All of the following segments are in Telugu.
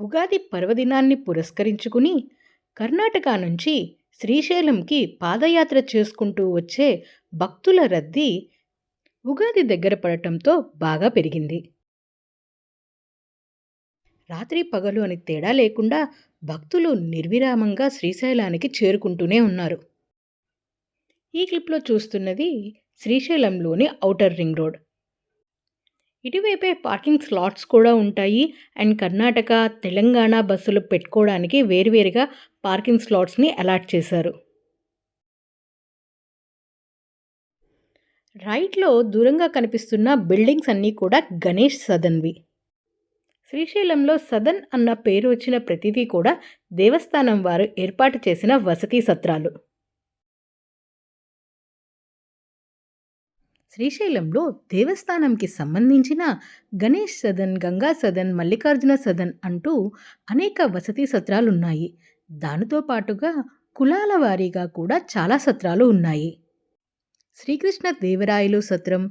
ఉగాది పర్వదినాన్ని పురస్కరించుకుని కర్ణాటక నుంచి శ్రీశైలంకి పాదయాత్ర చేసుకుంటూ వచ్చే భక్తుల రద్దీ ఉగాది దగ్గర పడటంతో బాగా పెరిగింది. రాత్రి పగలు అని తేడా లేకుండా భక్తులు నిర్విరామంగా శ్రీశైలానికి చేరుకుంటూనే ఉన్నారు. ఈ క్లిప్లో చూస్తున్నది శ్రీశైలంలోని ఔటర్ రింగ్ రోడ్. ఇటువైపే పార్కింగ్ స్లాట్స్ కూడా ఉంటాయి. అండ్ కర్ణాటక, తెలంగాణ బస్సులు పెట్టుకోవడానికి వేరువేరుగా పార్కింగ్ స్లాట్స్ని అలాట్ చేశారు. రైట్లో దూరంగా కనిపిస్తున్న బిల్డింగ్స్ అన్నీ కూడా గణేష్ సదన్వి. శ్రీశైలంలో సదన్ అన్న పేరు వచ్చిన ప్రతిదీ కూడా దేవస్థానం వారు ఏర్పాటు చేసిన వసతి సత్రాలు. శ్రీశైలంలో దేవస్థానంకి సంబంధించిన గణేష్ సదన్, గంగా సదన్, మల్లికార్జున సదన్ అంటూ అనేక వసతి సత్రాలున్నాయి. దానితో పాటుగా కులాల వారీగా కూడా చాలా సత్రాలు ఉన్నాయి. శ్రీకృష్ణ దేవరాయలు సత్రం,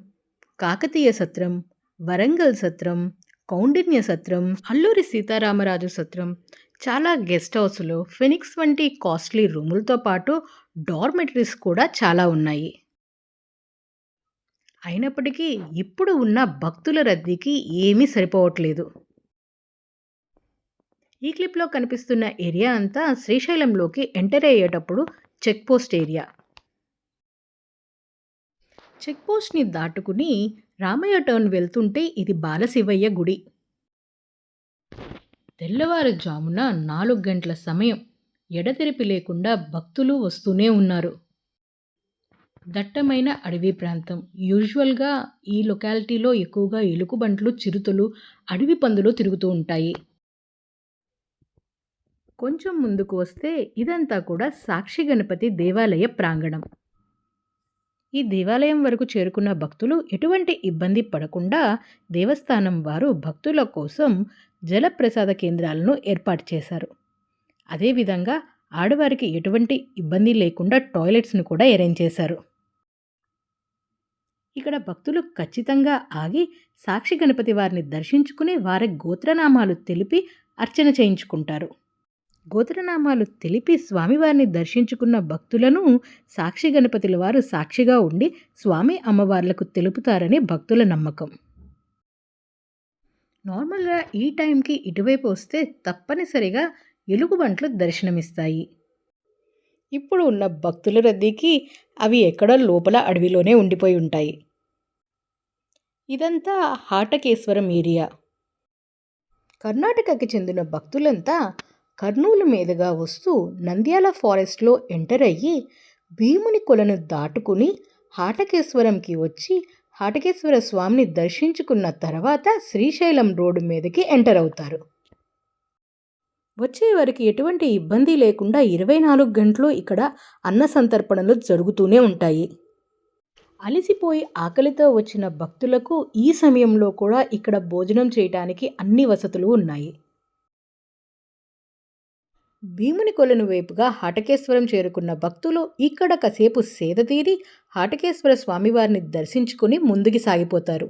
కాకతీయ సత్రం, వరంగల్ సత్రం, కౌండిన్య సత్రం, అల్లూరి సీతారామరాజు సత్రం, చాలా గెస్ట్ హౌస్లు, ఫినిక్స్ వంటి కాస్ట్లీ రూములతో పాటు డార్మెటరీస్ కూడా చాలా ఉన్నాయి. అయినప్పటికీ ఇప్పుడు ఉన్న భక్తుల రద్దీకి ఏమీ సరిపోవట్లేదు. ఈ క్లిప్లో కనిపిస్తున్న ఏరియా అంతా శ్రీశైలంలోకి ఎంటర్ అయ్యేటప్పుడు చెక్ పోస్ట్ ఏరియా. చెక్ పోస్ట్ని దాటుకుని రామయ్య టర్న్ వెళ్తుంటే ఇది బాలశివయ్య గుడి. తెల్లవారుజామున 4 గంటల సమయం, ఎడతెరిపి లేకుండా భక్తులు వస్తూనే ఉన్నారు. దట్టమైన అడవి ప్రాంతం. యూజువల్గా ఈ లొకాలిటీలో ఎక్కువగా ఎలుగుబంట్లు, చిరుతలు, అడవి పందులు తిరుగుతూ ఉంటాయి. కొంచెం ముందుకు వస్తే ఇదంతా కూడా సాక్షి గణపతి దేవాలయ ప్రాంగణం. ఈ దేవాలయం వరకు చేరుకున్న భక్తులు ఎటువంటి ఇబ్బంది పడకుండా దేవస్థానం వారు భక్తుల కోసం జలప్రసాద కేంద్రాలను ఏర్పాటు చేశారు. అదేవిధంగా ఆడవారికి ఎటువంటి ఇబ్బంది లేకుండా టాయిలెట్స్ను కూడా అరేంజ్ చేశారు. ఇక్కడ భక్తులు ఖచ్చితంగా ఆగి సాక్షి గణపతి వారిని దర్శించుకుని వారి గోత్రనామాలు తెలిపి అర్చన చేయించుకుంటారు. గోత్రనామాలు తెలిపి స్వామివారిని దర్శించుకున్న భక్తులను సాక్షి గణపతుల వారు సాక్షిగా ఉండి స్వామి అమ్మవార్లకు తెలుపుతారని భక్తుల నమ్మకం. నార్మల్గా ఈ టైంకి ఇటువైపు వస్తే తప్పనిసరిగా ఎలుగుబంట్లు దర్శనమిస్తాయి. ఇప్పుడు ఉన్న భక్తుల రద్దీకి అవి ఎక్కడో లోపల అడవిలోనే ఉండిపోయి ఉంటాయి. ఇదంతా హాటకేశ్వరం ఏరియా. కర్ణాటకకి చెందిన భక్తులంతా కర్నూలు మీదుగా వస్తూ నంద్యాల ఫారెస్ట్లో ఎంటర్ అయ్యి భీముని కొలను దాటుకుని హాటకేశ్వరంకి వచ్చి హాటకేశ్వర స్వామిని దర్శించుకున్న తర్వాత శ్రీశైలం రోడ్డు మీదకి ఎంటర్ అవుతారు. వచ్చే వారికి ఎటువంటి ఇబ్బంది లేకుండా 24 గంటలు ఇక్కడ అన్న సంతర్పణలు జరుగుతూనే ఉంటాయి. అలసిపోయి ఆకలితో వచ్చిన భక్తులకు ఈ సమయంలో కూడా ఇక్కడ భోజనం చేయడానికి అన్ని వసతులు ఉన్నాయి. భీముని కొలను వైపుగా హాటకేశ్వరం చేరుకున్న భక్తులు ఇక్కడ కాసేపు సేద తీరి హాటకేశ్వర స్వామివారిని దర్శించుకుని ముందుకు సాగిపోతారు.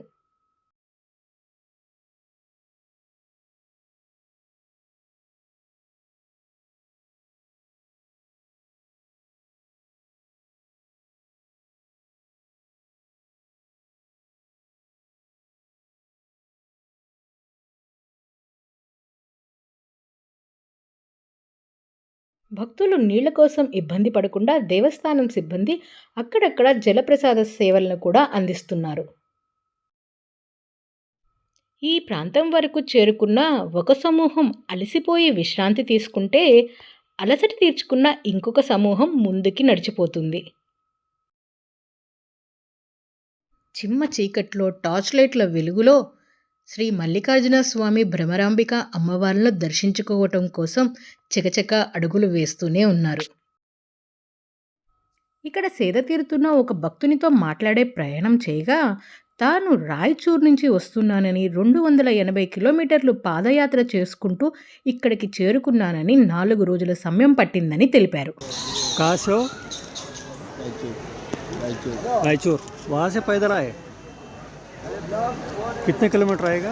భక్తులు నీళ్ల కోసం ఇబ్బంది పడకుండా దేవస్థానం సిబ్బంది అక్కడక్కడ జలప్రసాద సేవలను కూడా అందిస్తున్నారు. ఈ ప్రాంతం వరకు చేరుకున్న ఒక సమూహం అలసిపోయి విశ్రాంతి తీసుకుంటే అలసట తీర్చుకున్న ఇంకొక సమూహం ముందుకి నడిచిపోతుంది. చిమ్మ చీకట్లో టార్చ్ లైట్ల వెలుగులో శ్రీ మల్లికార్జున స్వామి, భ్రమరాంబిక అమ్మవార్లను దర్శించుకోవటం కోసం చకచక అడుగులు వేస్తూనే ఉన్నారు. ఇక్కడ సేద తీరుతున్న ఒక భక్తునితో మాట్లాడే ప్రయాణం చేయగా తాను రాయచూర్ నుంచి వస్తున్నానని 280 కిలోమీటర్లు పాదయాత్ర చేసుకుంటూ ఇక్కడికి చేరుకున్నానని 4 రోజుల సమయం పట్టిందని తెలిపారు. रायचूर वहाँ से पैदल आए। कितने किलोमीटर आएगा?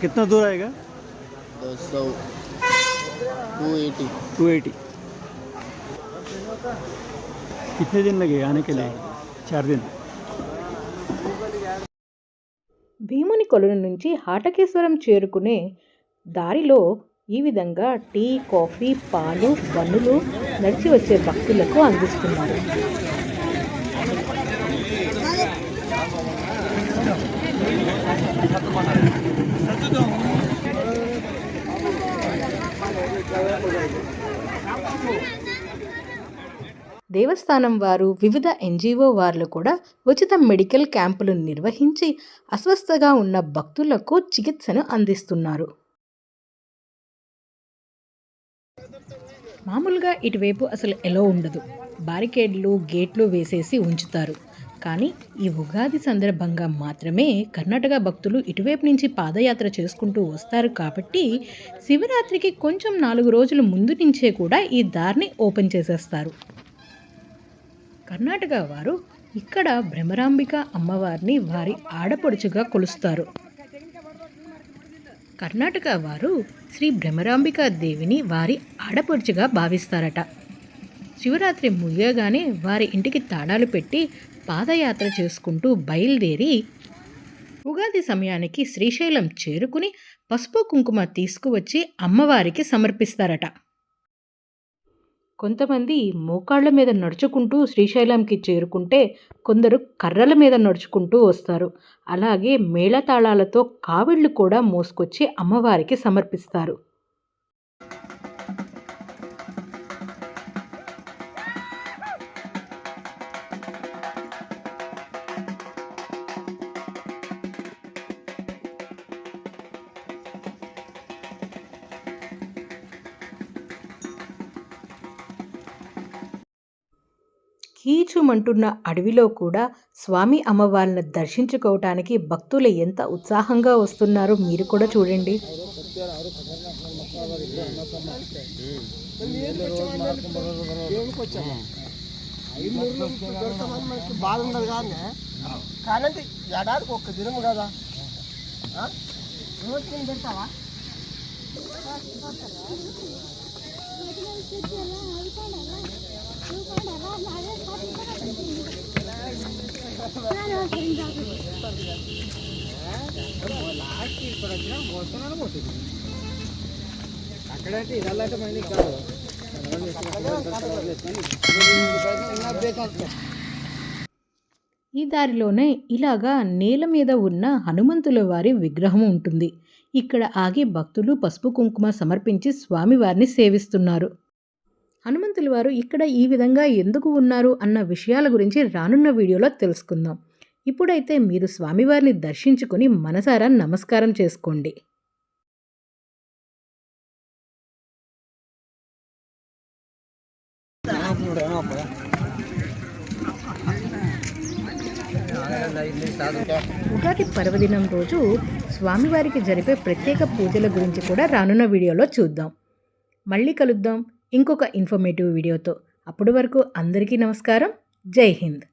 कितना दूर आएगा? 200 280 280। कितने दिन लगे आने के लिए? 4 दिन। భీముని కొలను నుంచి హాటకేశ్వరం చేరుకునే దారిలో ఈ విధంగా టీ, కాఫీ, పాలు, బన్నులు నడిచి వచ్చే భక్తులకు అందిస్తున్నారు. దేవస్థానం వారు, వివిధ ఎన్జిఓ వారు కూడా ఉచిత మెడికల్ క్యాంపులు నిర్వహించి అస్వస్థగా ఉన్న భక్తులకు చికిత్సను అందిస్తున్నారు. మామూలుగా ఇటువైపు అసలు ఎలో ఉండదు. బారికేడ్లు, గేట్లు వేసేసి ఉంచుతారు. కానీ ఈ ఉగాది సందర్భంగా మాత్రమే కర్ణాటక భక్తులు ఇటువైపు నుంచి పాదయాత్ర చేసుకుంటూ వస్తారు కాబట్టి శివరాత్రికి కొంచెం 4 రోజుల ముందు నుంచే కూడా ఈ దారిని ఓపెన్ చేసేస్తారు. కర్ణాటక వారు ఇక్కడ భ్రమరాంబిక అమ్మవారిని వారి ఆడపడుచుగా కొలుస్తారు. కర్ణాటక వారు శ్రీ భ్రమరాంబికా దేవిని వారి ఆడపడుచుగా భావిస్తారట. శివరాత్రి ముగియగానే వారి ఇంటికి తాళాలు పెట్టి పాదయాత్ర చేసుకుంటూ బయలుదేరి ఉగాది సమయానికి శ్రీశైలం చేరుకుని పసుపు కుంకుమ తీసుకువచ్చి అమ్మవారికి సమర్పిస్తారట. కొంతమంది మోకాళ్ళ మీద నడుచుకుంటూ శ్రీశైలంకి చేరుకుంటే కొందరు కర్రల మీద నడుచుకుంటూ వస్తారు. అలాగే మేళతాళాలతో కావిళ్ళు కూడా మోసుకొచ్చి అమ్మవారికి సమర్పిస్తారు. కీచుమంటున్న అడవిలో కూడా స్వామి అమ్మవారిని దర్శించుకోవటానికి భక్తులు ఎంత ఉత్సాహంగా వస్తున్నారో మీరు కూడా చూడండి. ఈ దారిలోనే ఇలాగా నేల మీద ఉన్న హనుమంతుల వారి విగ్రహం ఉంటుంది. ఇక్కడ ఆగి భక్తులు పసుపు కుంకుమ సమర్పించి స్వామివారిని సేవిస్తున్నారు. హనుమంతుల వారు ఇక్కడ ఈ విధంగా ఎందుకు ఉన్నారు అన్న విషయాల గురించి రానున్న వీడియోలో తెలుసుకుందాం. ఇప్పుడైతే మీరు స్వామివారిని దర్శించుకొని మనసారా నమస్కారం చేసుకోండి. ఉగాది పర్వదినం రోజు స్వామివారికి జరిపే ప్రత్యేక పూజల గురించి కూడా రానున్న వీడియోలో చూద్దాం. మళ్ళీ కలుద్దాం ఇంకొక ఇన్ఫర్మేటివ్ వీడియోతో. అప్పటి వరకు అందరికీ నమస్కారం. జై హింద్.